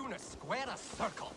sooner square a circle.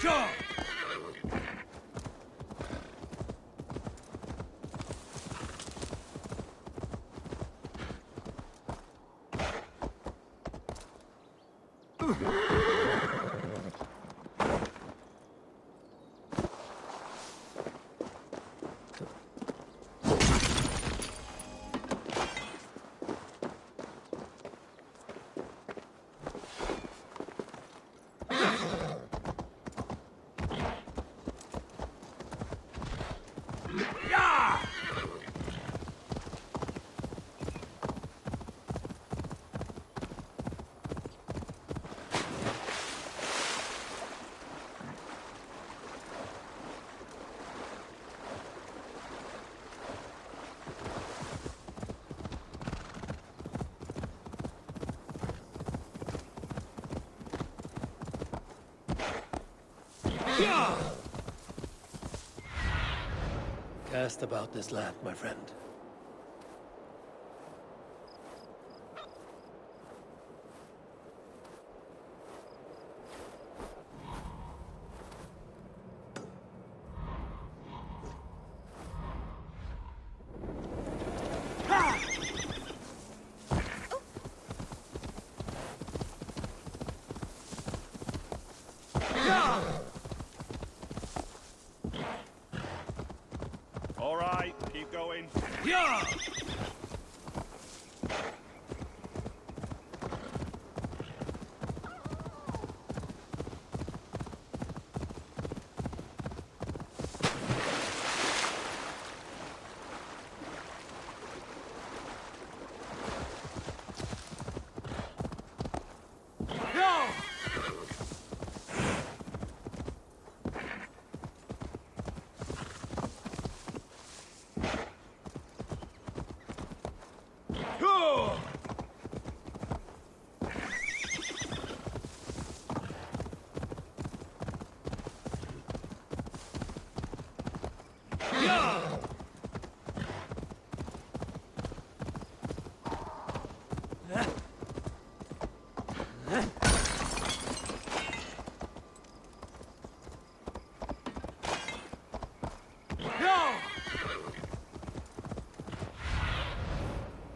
Go! Sure. Cast about this land, my friend. All right, keep going. Yeah!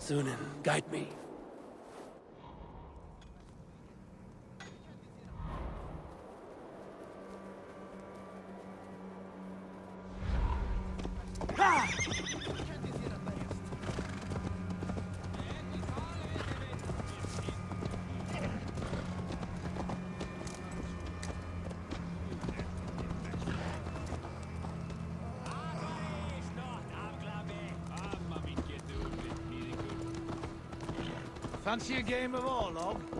Sunan, guide me. Fancy a game of Orlog?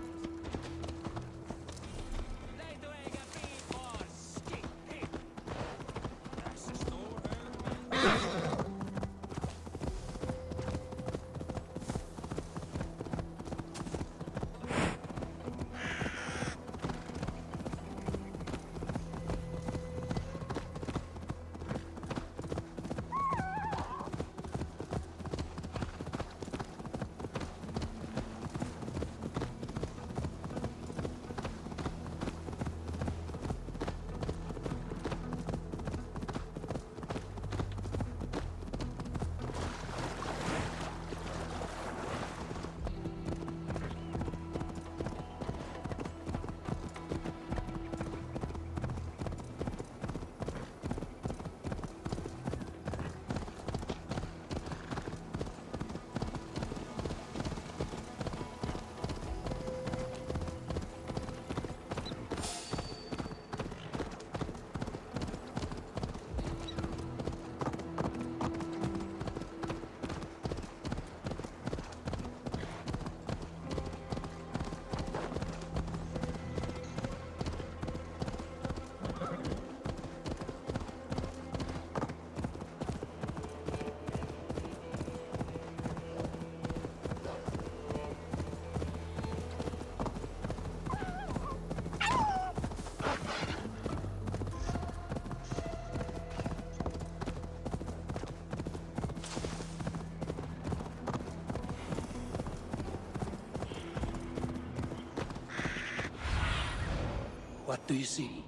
Do you see?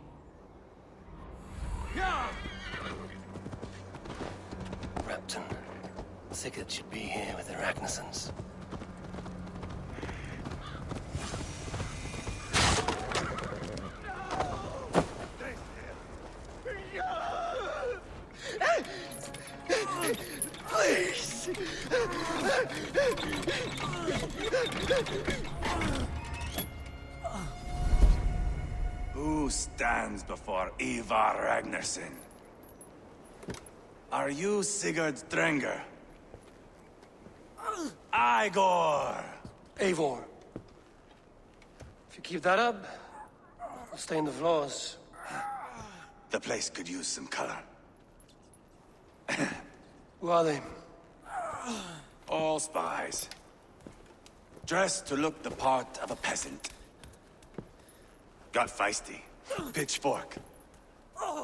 Repton. Sigurd should be here with the Ragnarsons. Please! Who stands before Eivor Ragnarsson? Are you Sigurd Drenger? Igor! Eivor. If you keep that up, we'll stain the floors. The place could use some color. Who are they? All spies. Dressed to look the part of a peasant. Got feisty. Pitchfork.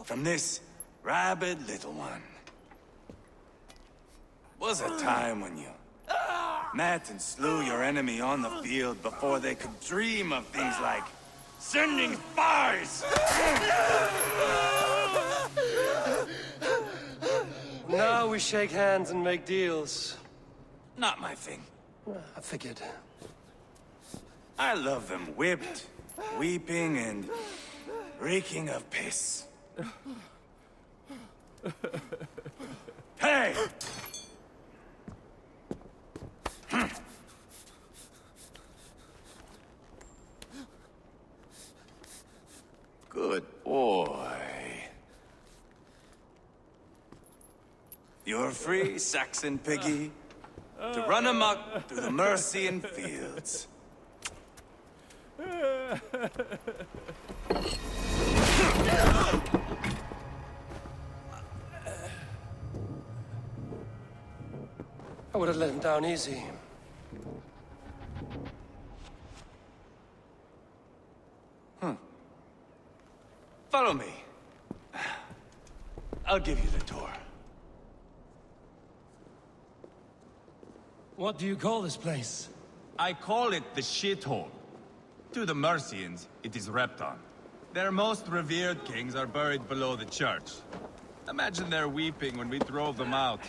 From this rabid little one. Was a time when you met and slew your enemy on the field before they could dream of things like sending spies! Now we shake hands and make deals. Not my thing. I figured. I love them whipped, weeping, and reeking of piss. Hey! Good boy. You're free, Saxon piggy, to run amok through the Mercian fields. I would have let him down easy. Follow me. I'll give you the tour. What do you call this place? I call it the shithole. To the Mercians, it is Repton. Their most revered kings are buried below the church. Imagine their weeping when we drove them out.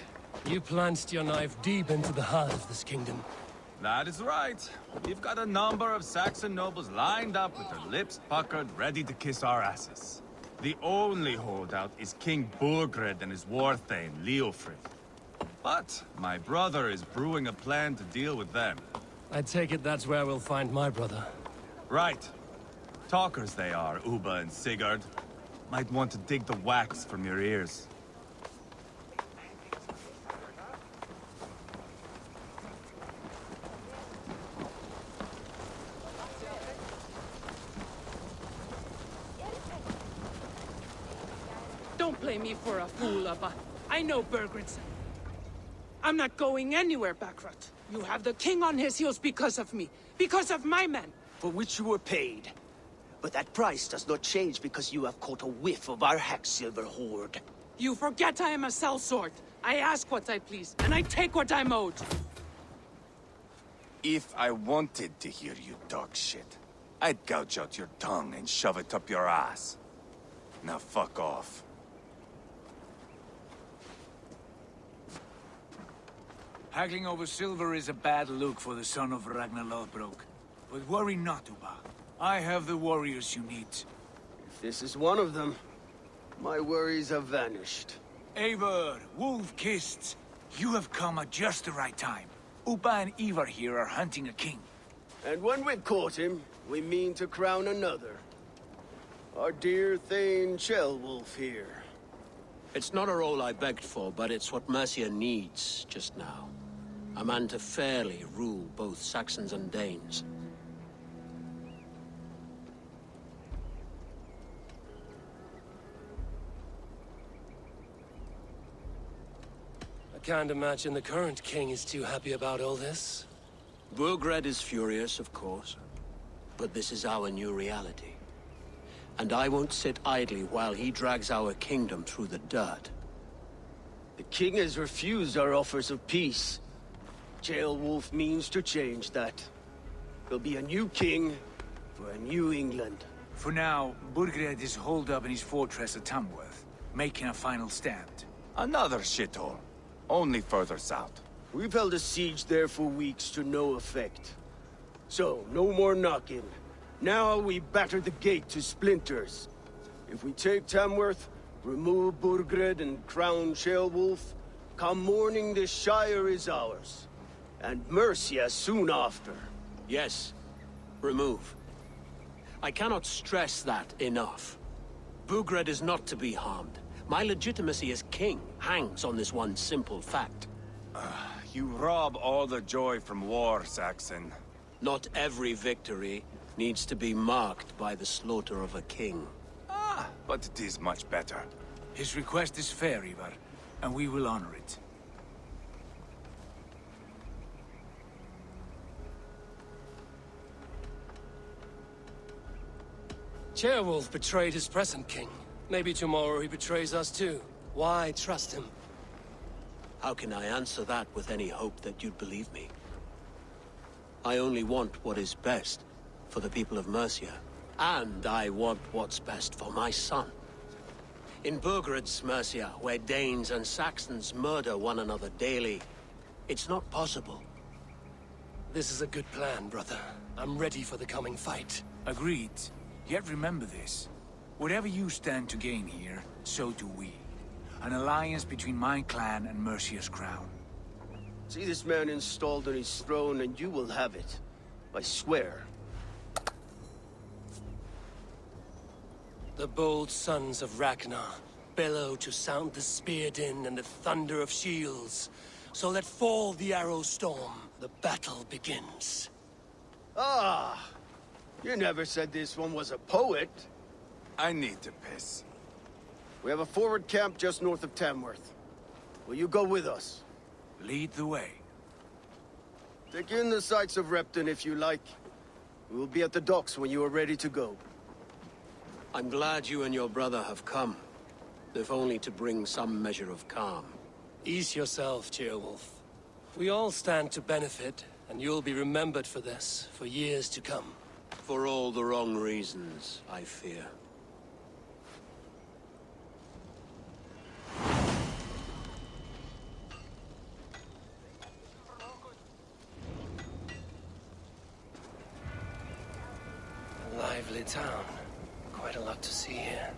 You plunged your knife deep into the heart of this kingdom. That is right. We've got a number of Saxon nobles lined up with their lips puckered, ready to kiss our asses. The only holdout is King Burgred and his war thane, Leofrid. But my brother is brewing a plan to deal with them. I take it that's where we'll find my brother. Right. Talkers they are, Uba and Sigurd. Might want to dig the wax from your ears. Don't play me for a fool, Abba. I know Bergred's. I'm not going anywhere, Backrot. You have the king on his heels because of me. Because of my men. For which you were paid. But that price does not change because you have caught a whiff of our Hacksilver hoard. You forget I am a sellsword. I ask what I please, and I take what I'm owed. If I wanted to hear you talk shit, I'd gouge out your tongue and shove it up your ass. Now fuck off. Haggling over silver is a bad look for the son of Ragnar Lothbrok. But worry not, Uba. I have the warriors you need. If this is one of them, my worries have vanished. Eivor, wolf-kissed, you have come at just the right time. Uba and Eivor here are hunting a king. And when we've caught him, we mean to crown another. Our dear Thane Ceolwulf here. It's not a role I begged for, but it's what Mercia needs just now. A man to fairly rule both Saxons and Danes. I can't imagine the current king is too happy about all this. Burgred is furious, of course. But this is our new reality. And I won't sit idly while he drags our kingdom through the dirt. The king has refused our offers of peace. Ceolwulf means to change that. There'll be a new king for a new England. For now, Burgred is holed up in his fortress at Tamworth, making a final stand. Another shithole. Only further south. We've held a siege there for weeks to no effect. So, no more knocking. Now we batter the gate to splinters. If we take Tamworth, remove Burgred and crown Ceolwulf, come morning the Shire is ours. And Mercia soon after. Yes, remove. I cannot stress that enough. Burgred is not to be harmed. My legitimacy as king hangs on this one simple fact. You rob all the joy from war, Saxon. Not every victory needs to be marked by the slaughter of a king. But it is much better. His request is fair, Eivor, and we will honor it. Ceolwulf betrayed his present king. Maybe tomorrow he betrays us too. Why trust him? How can I answer that with any hope that you'd believe me? I only want what is best for the people of Mercia. And I want what's best for my son. In Burgred's Mercia, where Danes and Saxons murder one another daily, it's not possible. This is a good plan, brother. I'm ready for the coming fight. Agreed. Yet remember this. Whatever you stand to gain here, so do we. An alliance between my clan and Mercia's crown. See this man installed on his throne and you will have it. I swear. The bold sons of Ragnar bellow to sound the spear din and the thunder of shields. So let fall the arrow storm. The battle begins. Ah! You never said this one was a poet. I need to piss. We have a forward camp just north of Tamworth. Will you go with us? Lead the way. Take in the sights of Repton if you like. We will be at the docks when you are ready to go. I'm glad you and your brother have come, if only to bring some measure of calm. Ease yourself, Ceolwulf. We all stand to benefit, and you'll be remembered for this, for years to come. For all the wrong reasons, I fear. A lively town. Quite a lot to see here.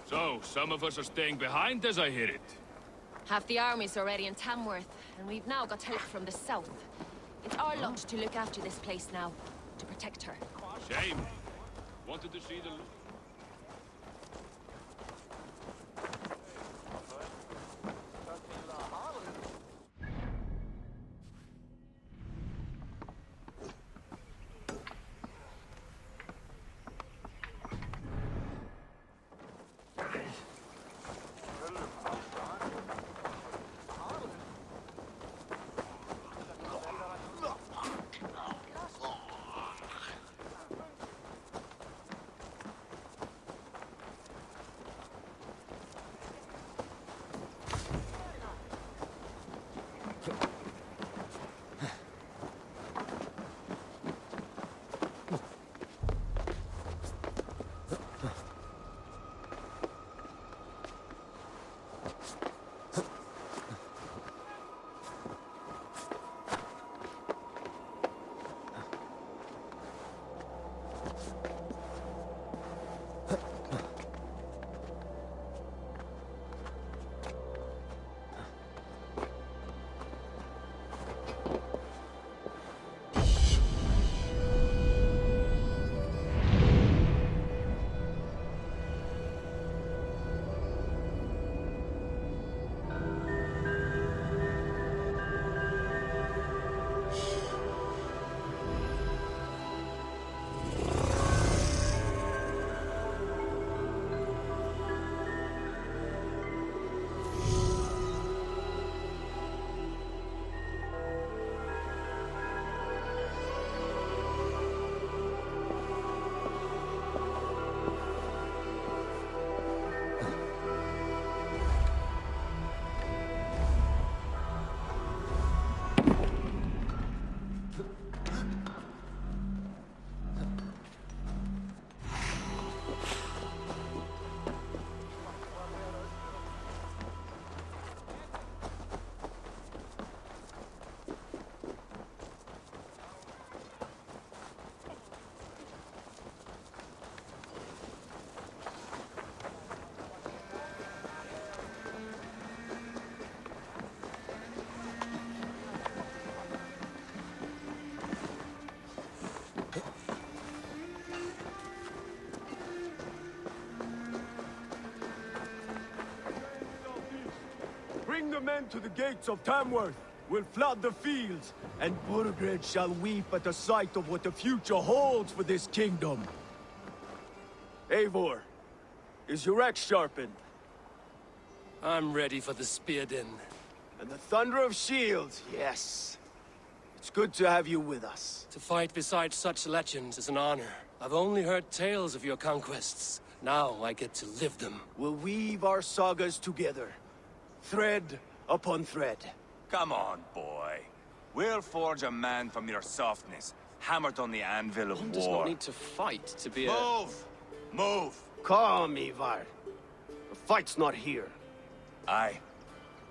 So, some of us are staying behind as I hear it. Half the army's already in Tamworth, and we've now got help from the south. It's our lot to look after this place now, to protect her. Shame. Wanted to see the... the men to the gates of Tamworth. We'll flood the fields, and Burgred shall weep at the sight of what the future holds for this kingdom. Eivor, is your axe sharpened? I'm ready for the spear din. And the thunder of shields, yes. It's good to have you with us. To fight beside such legends is an honor. I've only heard tales of your conquests. Now I get to live them. We'll weave our sagas together, thread upon thread. Come on, boy. We'll forge a man from your softness, hammered on the anvil of One war. does not need to fight to be a... Move! Move! Calm, Eivor. The fight's not here. Aye.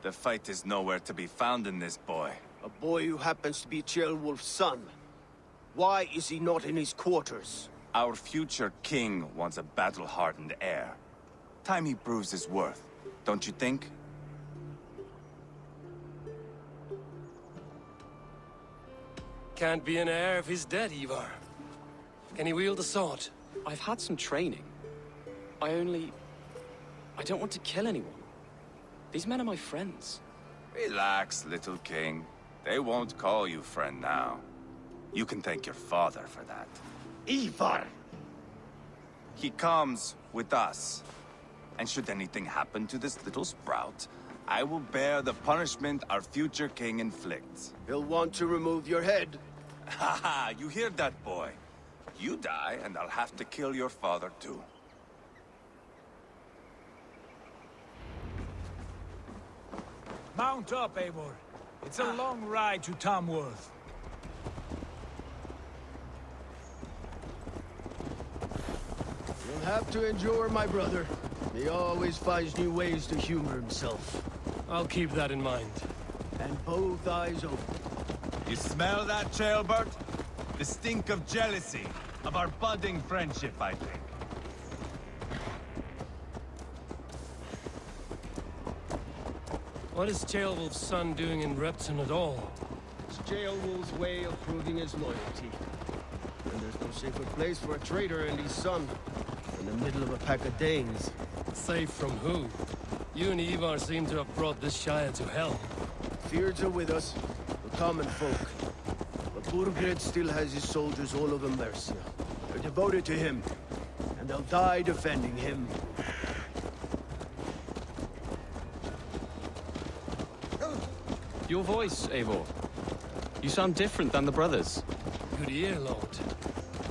The fight is nowhere to be found in this boy. A boy who happens to be Ceolwulf's son. Why is he not in his quarters? Our future king wants a battle-hardened heir. Time he proves his worth, don't you think? Can't be an heir if he's dead, Eivor. Can he wield a sword? I've had some training. I don't want to kill anyone. These men are my friends. Relax, little king. They won't call you friend now. You can thank your father for that. Eivor! He comes with us. And should anything happen to this little sprout, I will bear the punishment our future king inflicts. He'll want to remove your head. Haha, you hear that, boy? You die, and I'll have to kill your father, too. Mount up, Eivor. It's a long ride to Tamworth. You'll have to endure, my brother. He always finds new ways to humor himself. I'll keep that in mind. And both eyes open. You smell that, Ceolbert? The stink of jealousy, of our budding friendship, I think. What is Ceolwulf's son doing in Repton at all? It's Ceolwulf's way of proving his loyalty. And there's no safer place for a traitor and his son in the middle of a pack of Danes. Safe from who? You and Eivor seem to have brought this Shire to hell. Fears are with us, the common folk. But Burgred still has his soldiers all over Mercia. They're devoted to him, and they'll die defending him. Your voice, Eivor. You sound different than the brothers. Good ear, Lord.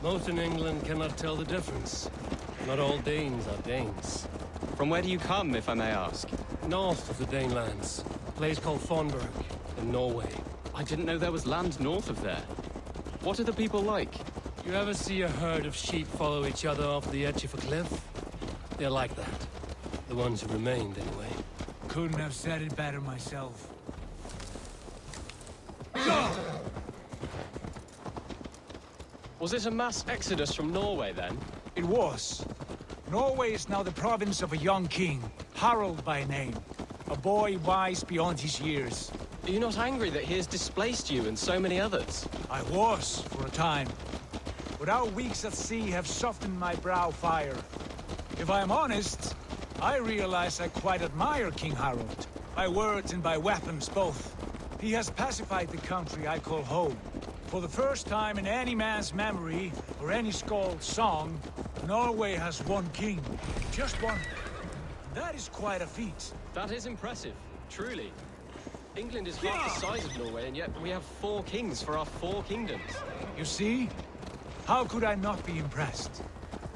Most in England cannot tell the difference. Not all Danes are Danes. From where do you come, if I may ask? North of the Danelands. A place called Fonberg, in Norway. I didn't know there was land north of there. What are the people like? You ever see a herd of sheep follow each other off the edge of a cliff? They're like that. The ones who remained, anyway. Couldn't have said it better myself. Was it a mass exodus from Norway, then? It was. Norway is now the province of a young king, Harald by name. A boy wise beyond his years. Are you not angry that he has displaced you and so many others? I was, for a time. But our weeks at sea have softened my brow fire. If I am honest, I realize I quite admire King Harald. By words and by weapons, both. He has pacified the country I call home. For the first time in any man's memory, or any skald's song, Norway has one king. Just one. That is quite a feat. That is impressive, truly. England is half the size of Norway, and yet we have 4 kings for our 4 kingdoms. You see? How could I not be impressed?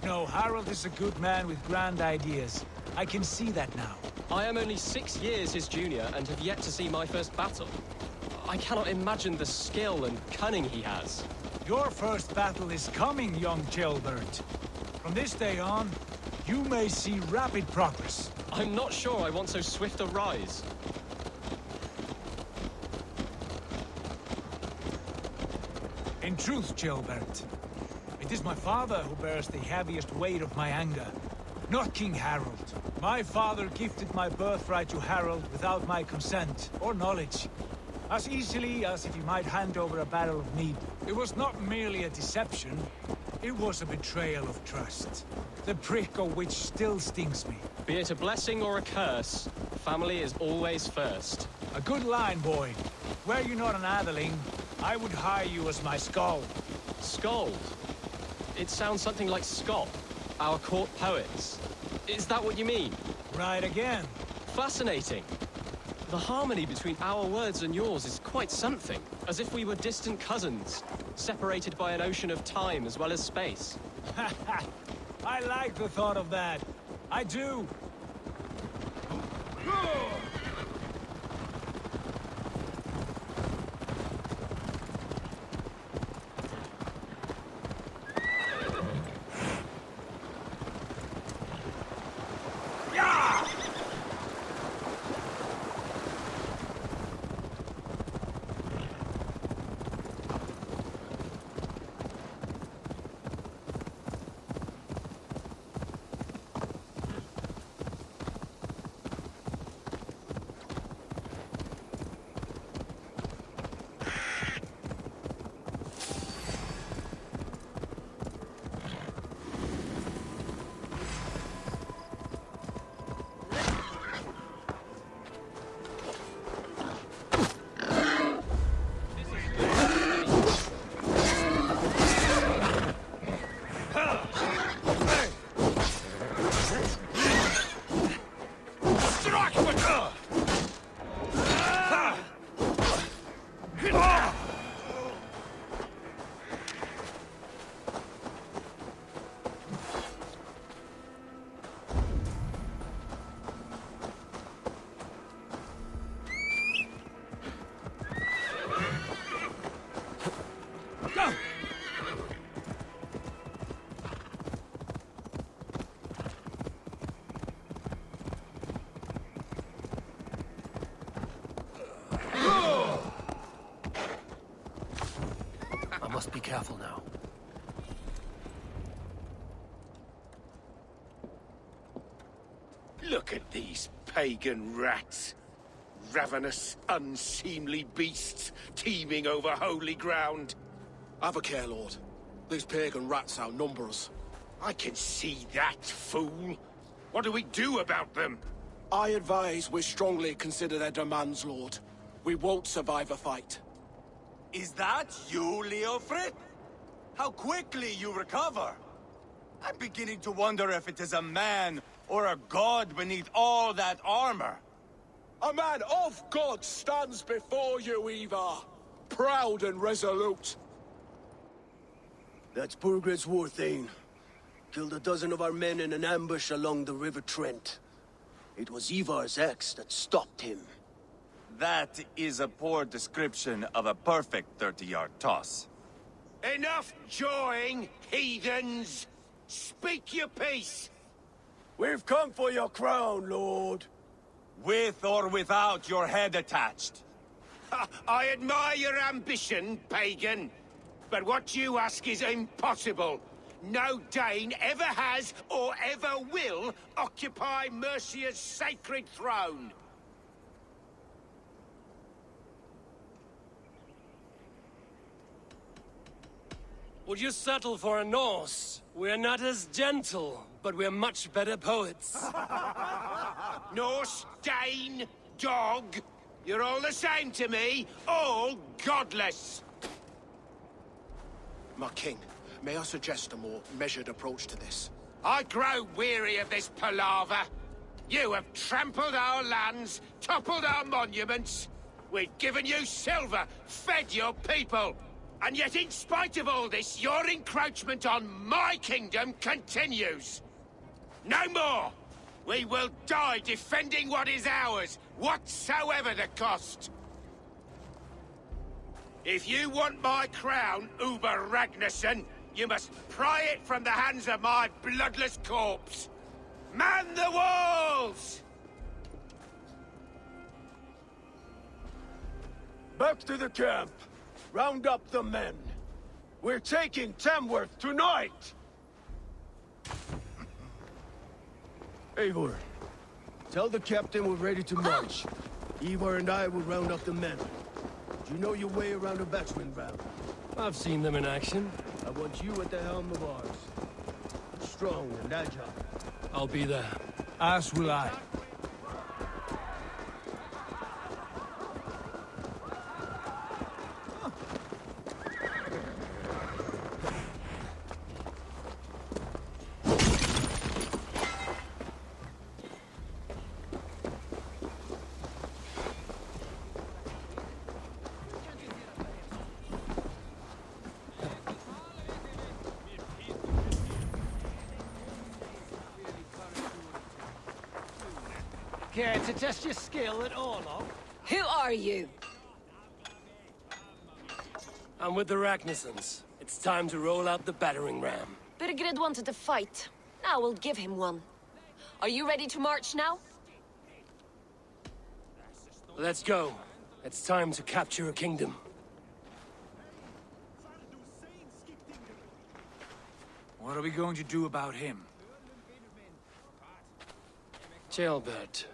No, Harald is a good man with grand ideas. I can see that now. I am only 6 years his junior and have yet to see my first battle. I cannot imagine the skill and cunning he has. Your first battle is coming, young Ceolbert. From this day on, you may see rapid progress. I'm not sure I want so swift a rise. In truth, Ceolbert, it is my father who bears the heaviest weight of my anger, not King Harald. My father gifted my birthright to Harald without my consent or knowledge, as easily as if he might hand over a barrel of mead. It was not merely a deception, It was a betrayal of trust. The prick of which still stings me. Be it a blessing or a curse, family is always first. A good line, boy. Were you not an atheling, I would hire you as my skald. Skald? It sounds something like Scott, our court poets. Is that what you mean? Right again. Fascinating. The harmony between our words and yours is quite something. As if we were distant cousins, separated by an ocean of time as well as space. I like the thought of that. I do. I must be careful now. Look at these pagan rats. Ravenous, unseemly beasts teeming over holy ground. Have a care, Lord. These pagan rats outnumber us. I can see that, fool. What do we do about them? I advise we strongly consider their demands, Lord. We won't survive a fight. Is that you, Leofrid? How quickly you recover! I'm beginning to wonder if it is a man or a god beneath all that armor. A man of God stands before you, Eivor. Proud and resolute. That's Burgred's Warthane. Killed a dozen of our men in an ambush along the River Trent. It was Eivor's axe that stopped him. That is a poor description of a perfect 30-yard toss. Enough jawing, heathens! Speak your piece! We've come for your crown, Lord. With or without your head attached. I admire your ambition, pagan. But what you ask is impossible. No Dane ever has or ever will occupy Mercia's sacred throne. Would you settle for a Norse? We're not as gentle, but we're much better poets. Norse, Dane, dog. You're all the same to me. All godless. My king, may I suggest a more measured approach to this? I grow weary of this palaver. You have trampled our lands, toppled our monuments. We've given you silver, fed your people. And yet, in spite of all this, your encroachment on my kingdom continues. No more! We will die defending what is ours, whatsoever the cost. If you want my crown, Uber Ragnarsson, you must pry it from the hands of my bloodless corpse. Man the walls! Back to the camp. Round up the men. We're taking Tamworth tonight! Eivor, tell the captain we're ready to march. Eivor and I will round up the men. Do you know your way around a battering ram? I've seen them in action. Have want you at the helm of ours. Strong and agile. I'll be there. As will I. Care to test your skill at Orlog? Who are you? I'm with the Ragnarsons. It's time to roll out the battering ram. Birgrid wanted to fight. Now we'll give him one. Are you ready to march now? Let's go. It's time to capture a kingdom. What are we going to do about him? Jailbird.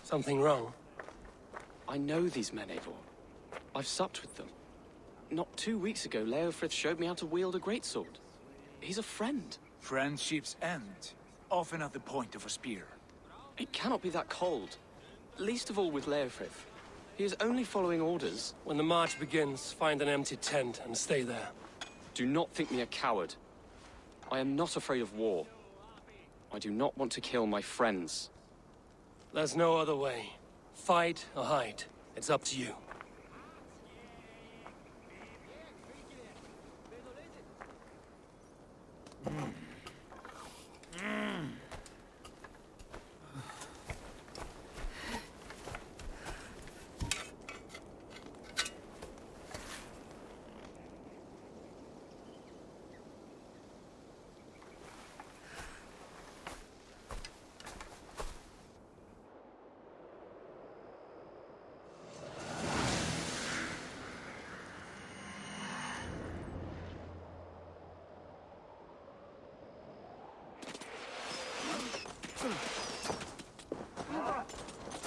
Something wrong? I know these men, Eivor. I've supped with them. Not 2 weeks ago, Leofrith showed me how to wield a greatsword. He's a friend. Friendships end, often at the point of a spear. It cannot be that cold. Least of all with Leofrith. He is only following orders. When the march begins, find an empty tent and stay there. Do not think me a coward. I am not afraid of war. I do not want to kill my friends. There's no other way. Fight or hide. It's up to you.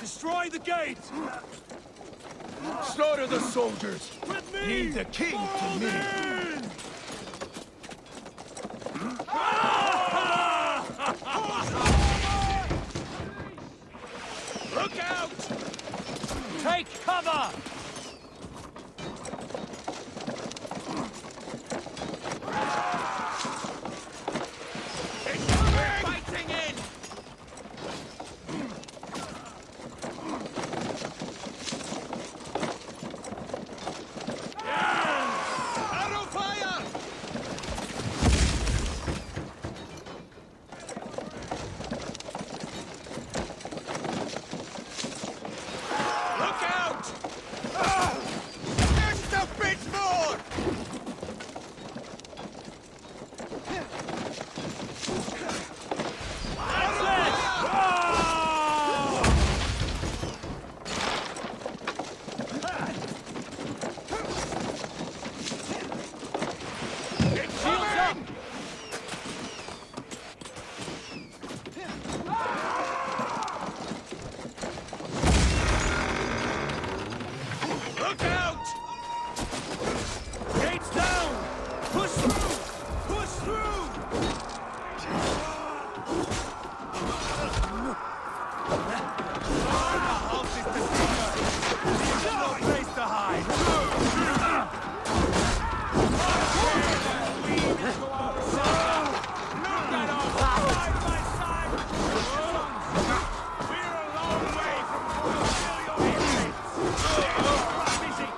Destroy the gate! Slaughter the soldiers! Lead the king to me! Look out! Take cover! Fighting in! Arrow fire! Look out! Just a bit more! Look out! Gates down! Push through! Push through! Our house is the singer! There's no place to hide! We into our center! Look at us! Side by side! We're a long way from fulfill your instincts! Busy!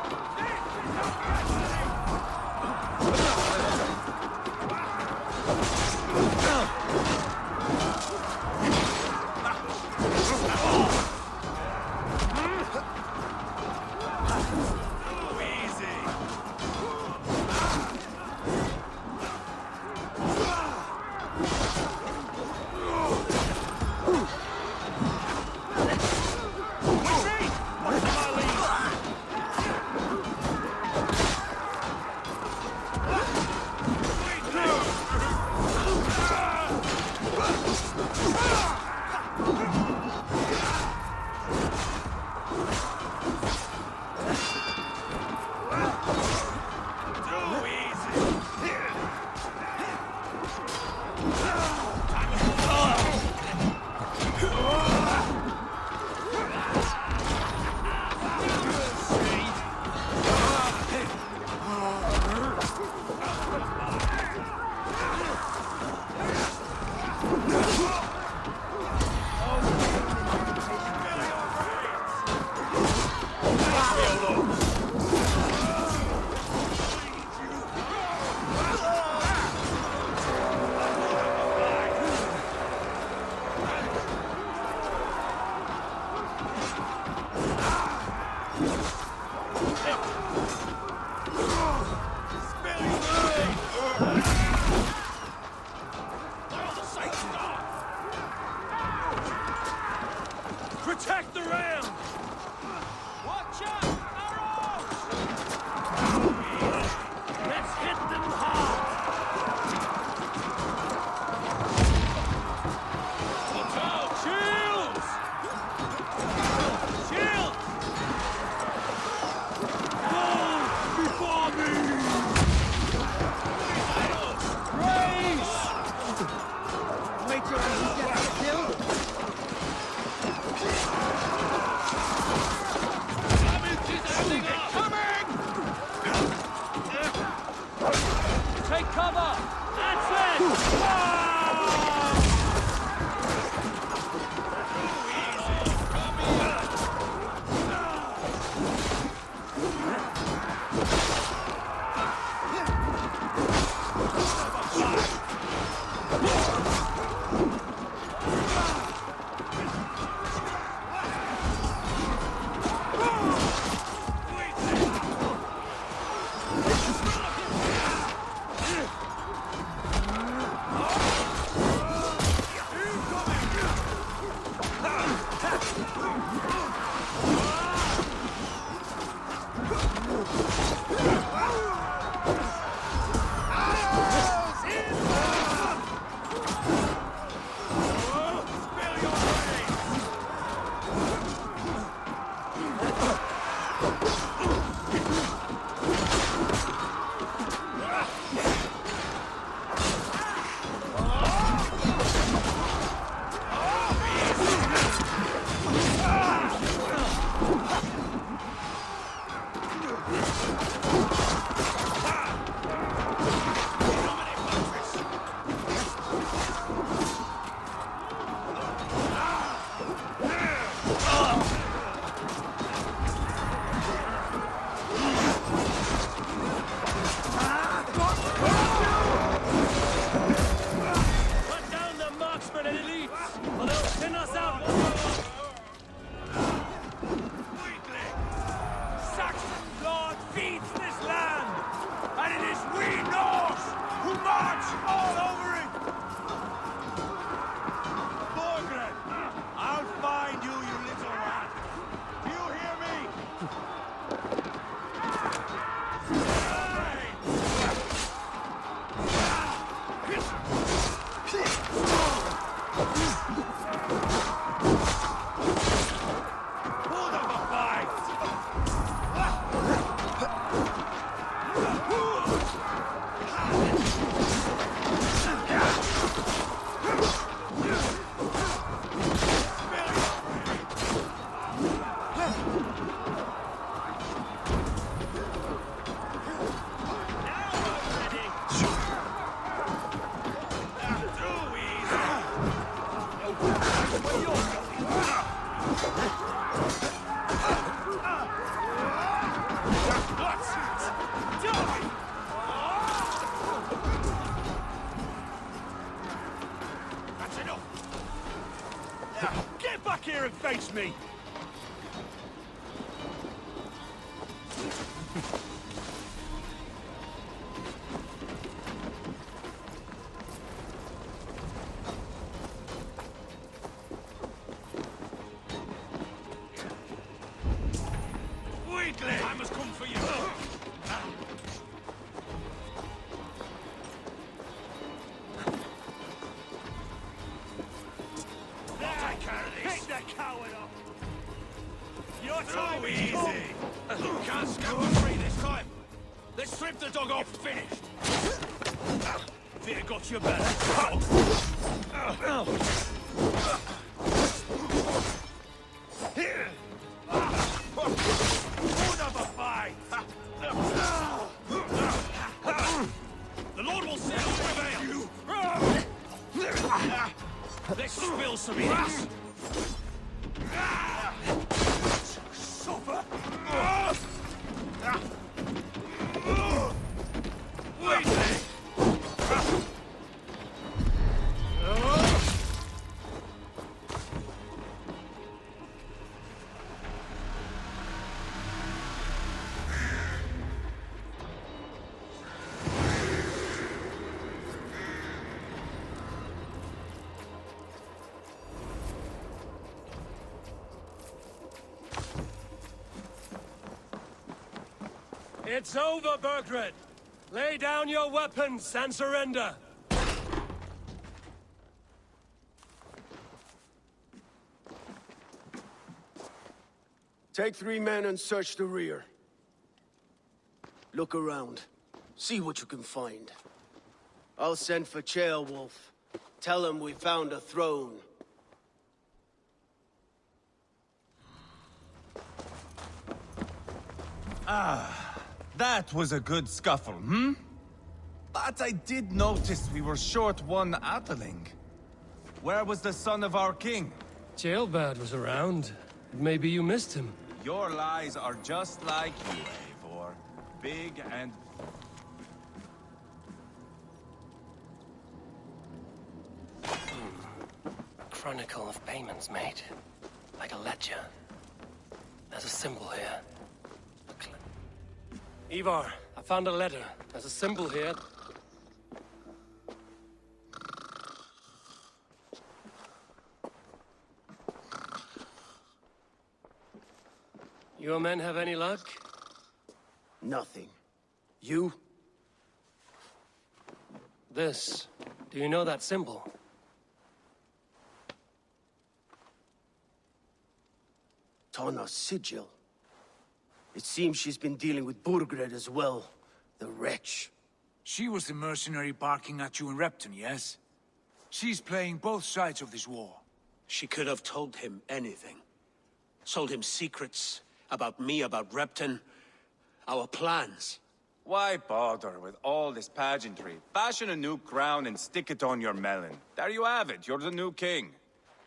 Get back here and face me! Time has come for you. Pick that coward up! Your time Too is easy. come. Can't scamper free this time. Let's strip the dog off. Finished. Fear got you better. The Lord will see us prevail. Let's spill some ink. Suffer! Wait there. It's over, Burgred! Lay down your weapons and surrender! Take 3 men and search the rear. Look around. See what you can find. I'll send for Ceolwulf. Tell him we found a throne. That was a good scuffle, hmm? But I did notice we were short one Atheling. Where was the son of our king? Jailbird was around. Maybe you missed him. Your lies are just like you, Eivor. Big and... Chronicle of payments made. Like a ledger. There's a symbol here. Eivor, I found a letter. There's a symbol here. Your men have any luck? Nothing. You? This. Do you know that symbol? Tana's sigil. It seems she's been dealing with Burgred as well. The wretch. She was the mercenary barking at you in Repton, yes? She's playing both sides of this war. She could have told him anything. Told him secrets about me, about Repton, our plans. Why bother with all this pageantry? Fashion a new crown and stick it on your melon. There you have it, you're the new king.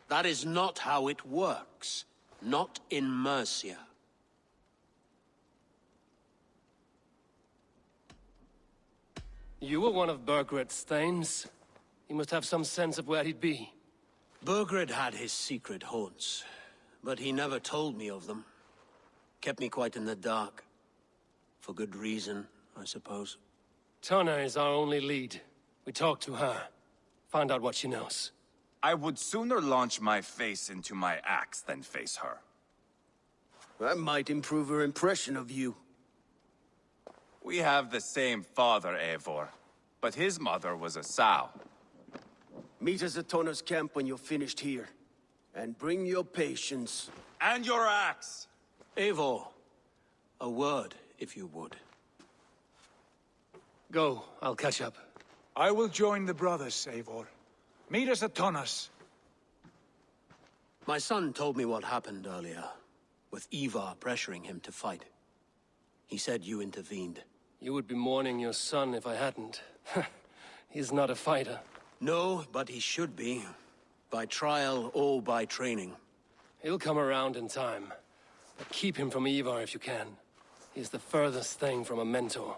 That is not how it works. Not in Mercia. You were one of Burgred's thanes. He must have some sense of where he'd be. Burgred had his secret haunts, but he never told me of them. Kept me quite in the dark. For good reason, I suppose. Tana is our only lead. We talked to her. Find out what she knows. I would sooner launch my face into my axe than face her. That might improve her impression of you. We have the same father, Eivor, but his mother was a sow. Meet us at Tona's camp when you're finished here. And bring your patience. And your axe! Eivor, a word, if you would. Go, I'll catch up. I will join the brothers, Eivor. Meet us at Tonas. My son told me what happened earlier, with Eivor pressuring him to fight. He said you intervened. You would be mourning your son if I hadn't. He's not a fighter. No, but he should be. By trial or by training. He'll come around in time. But keep him from Eivor if you can. He's the furthest thing from a mentor.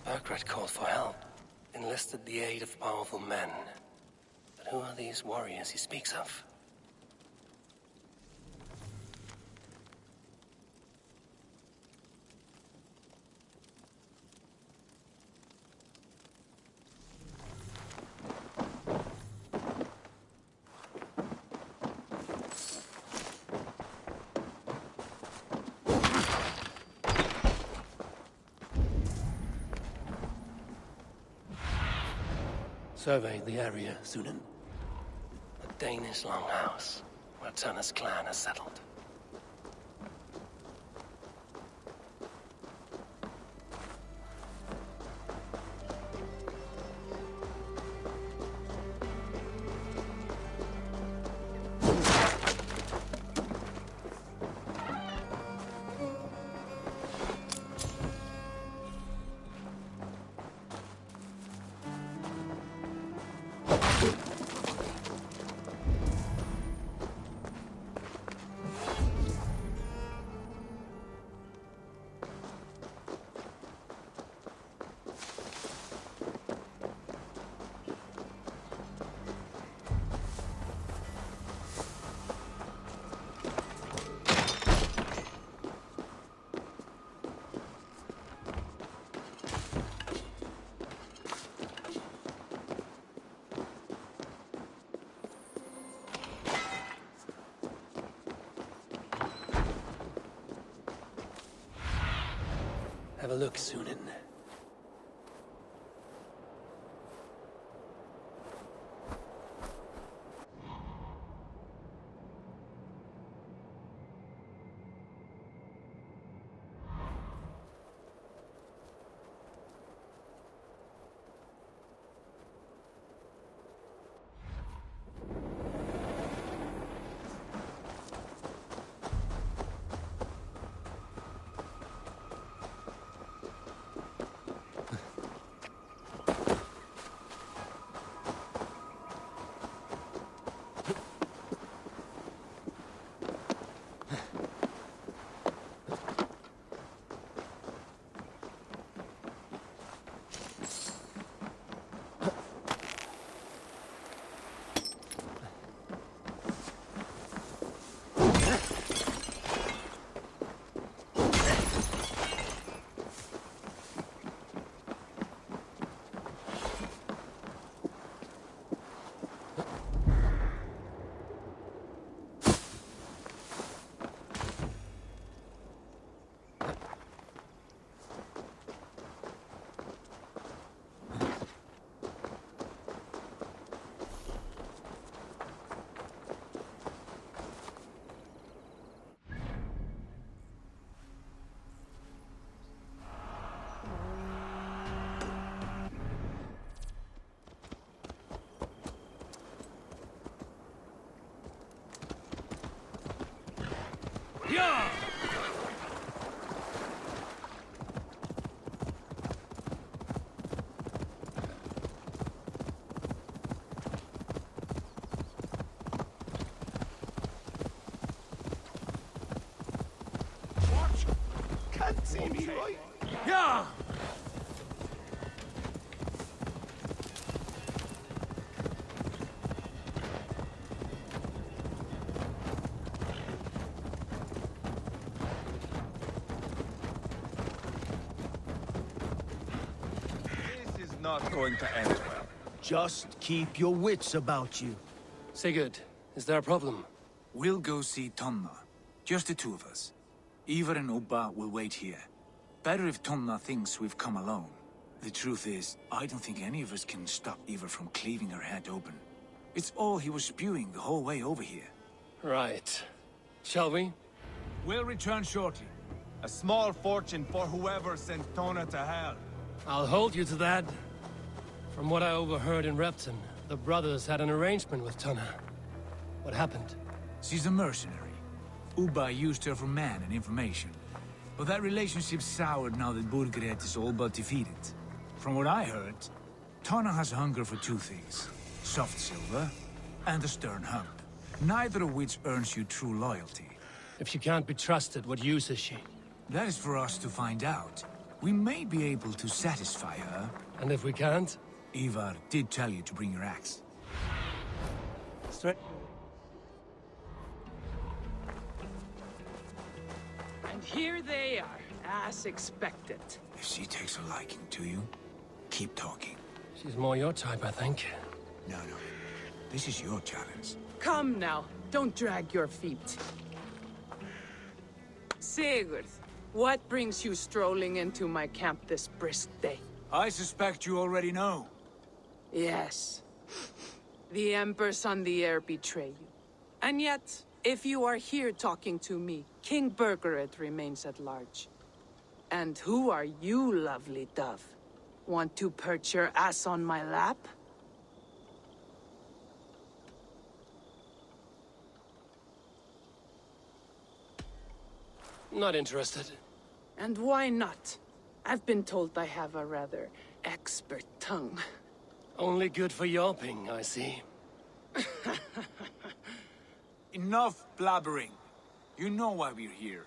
Burgred called for help, enlisted the aid of powerful men. But who are these warriors he speaks of? Survey the area, Sunan. A Danish longhouse, where Turner's clan has settled. Have a look, Sunan. can't see me, right? Yeah! This is not going to end well. Just keep your wits about you. Sigurd, is there a problem? We'll go see Tonna. Just the two of us. Eivor and Ubba will wait here. Better if Tonna thinks we've come alone. The truth is, I don't think any of us can stop Eivor from cleaving her head open. It's all he was spewing the whole way over here. Right. Shall we? We'll return shortly. A small fortune for whoever sent Tona to hell. I'll hold you to that. From what I overheard in Repton, the brothers had an arrangement with Tonna. What happened? She's a mercenary. Ubba used her for man and information. But that relationship soured now that Burgred is all but defeated. From what I heard, Tonna has hunger for two things. Soft silver and a stern hump. Neither of which earns you true loyalty. If she can't be trusted, what use is she? That is for us to find out. We may be able to satisfy her. And if we can't? Eivor did tell you to bring your axe. Straight. And here they are, as expected. If she takes a liking to you, keep talking. She's more your type, I think. No. This is your challenge. Come now, don't drag your feet. Sigurd, what brings you strolling into my camp this brisk day? I suspect you already know. Yes. The Embers on the air betray you. And yet, if you are here talking to me, King Burgred remains at large. And who are you, lovely dove? Want to perch your ass on my lap? Not interested. And why not? I've been told I have a rather expert tongue. Only good for yelping, I see. Enough blabbering. You know why we're here.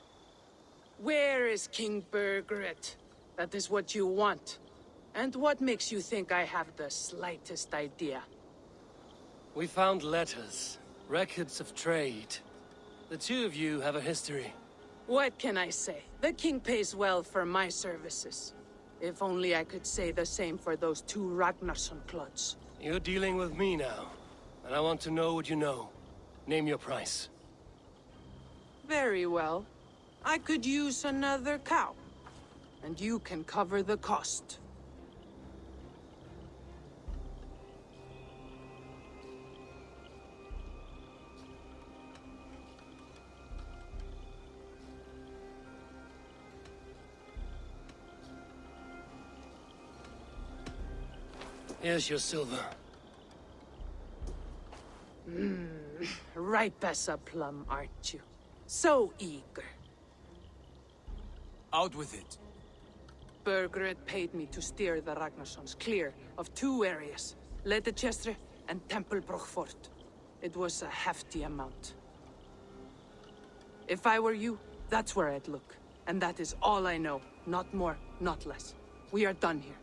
Where is King Burgred? That is what you want. And what makes you think I have the slightest idea? We found letters, records of trade. The two of you have a history. What can I say? The king pays well for my services. If only I could say the same for those two Ragnarsson clods. You're dealing with me now, and I want to know what you know. Name your price. Very well. I could use another cow. And you can cover the cost. Here's your silver. Ripe as a plum, aren't you? So eager. Out with it. Burgred paid me to steer the Ragnarssons clear of two areas, Leicester and Tempelbroch Fort. It was a hefty amount. If I were you, that's where I'd look. And that is all I know. Not more, not less. We are done here.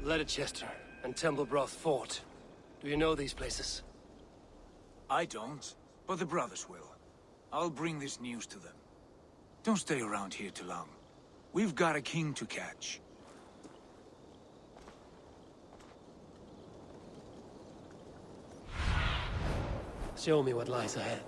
Leicester and Tempelbroch Fort. Do you know these places? I don't, but the brothers will. I'll bring this news to them. Don't stay around here too long. We've got a king to catch. Show me what lies ahead.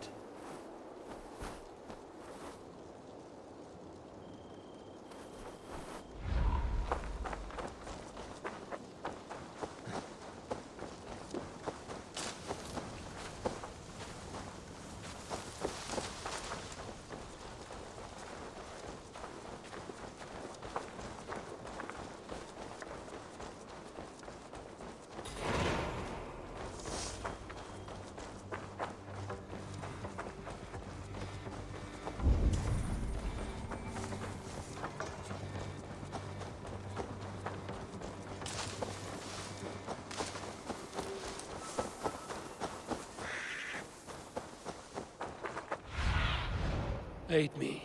Aid me.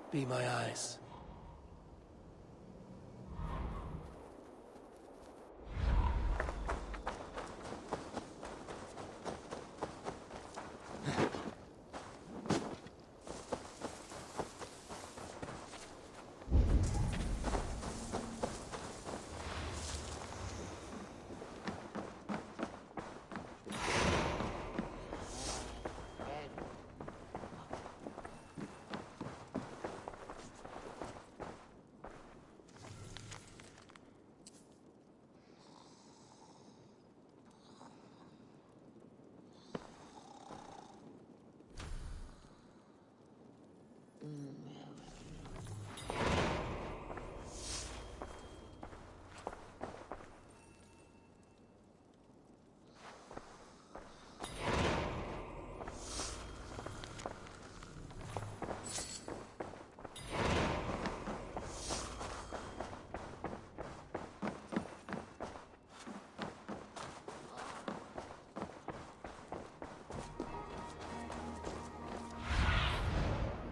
Be my eyes.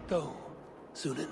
Go, Sunan.